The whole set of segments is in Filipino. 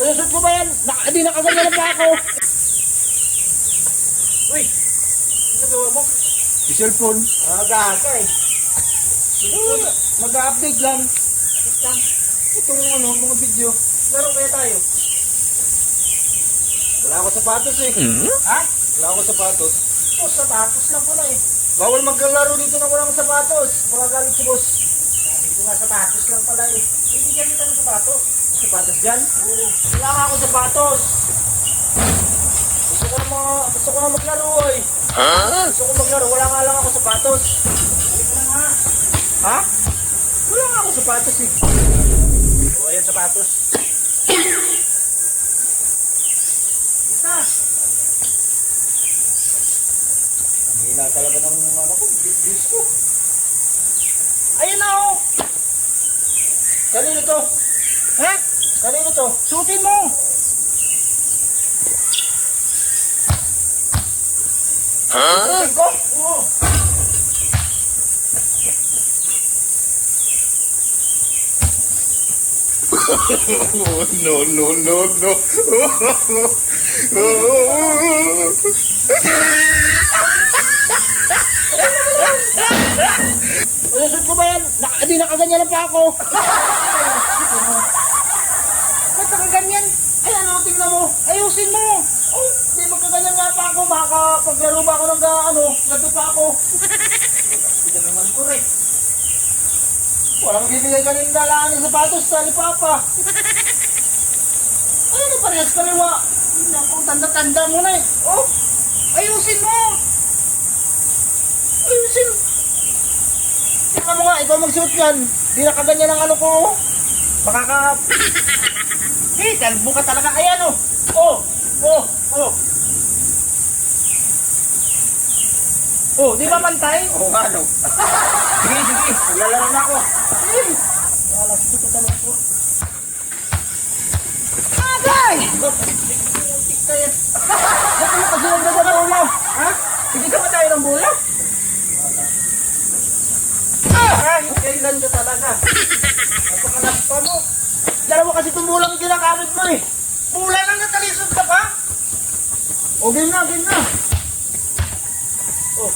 Ayusot ko ba yan? Hindi nakaganyan pa ako. Uy, ano gawa mo? Di cellphone. Gahaka eh. Mag-update lang. Isang, Itong mga video. laro kaya tayo. Wala ako sapatos eh. Ha? Wala ako sapatos. Ito, sapatos lang pala eh. Bawal magkalaro dito na walang sapatos. Baka galit si boss. Sabi ko nga sapatos lang pala eh. Hindi ganito ng sapatos. Sapatos dyan? Oo. Wala nga ako sapatos. Gusto ko na maglaro eh. Gusto ko maglaro. Wala nga lang ako sapatos. Balik na nga. Ha? Wala nga ako sapatos eh. O, ayan sapatos. Isa. Hila talaga ng ano ko. Bis ko. Ayun na oh. Kanino to? Ha? Kanino to? Suotin mo. Suotin ko? Oo. No, no, no, no. Ayusot ko ba yan? Hindi nakaganyan pa ako. Ba't nakaganyan? Ay ano, tingnan mo. Ayusin mo. Oh, hindi magkaganyan nga pa ako. Baka paglaro ba ako ng gato pa ako. Hindi naman ko rin. Walang bibigay ka rin dalaan ng sapatos sa lipapa. Ay, ano parehas kaliwa? Naku, tanda-tanda mo na eh. Oh, ayusin mo. Ayusin. Tingnan mo nga, ikaw magsuot yan. Di nakaganyan ang ano ko. Makaka... Eh, kalbo ka talaga. Ayan oh. Oh, oh, oh. Oh, di ba pantay? Oo nga no. Sige, sige. Maglalaro na ako. Eh, alas ko ito talaga po. Agay! Putik ka yan. Ba't mo kasi ang ganda ng ulo? Ha? Hindi ka ba tayo ng bola? Ah! Kailan ka talaga? Napakalakpa mo. Dalawa kasi itong bulang yung ginagamit mo eh. Bula lang natalisod ka pa? O, game na, game na. Oh.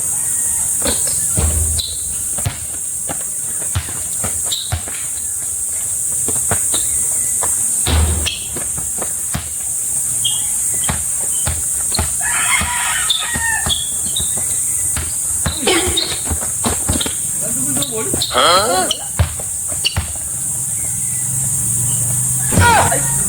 Huh? Ay!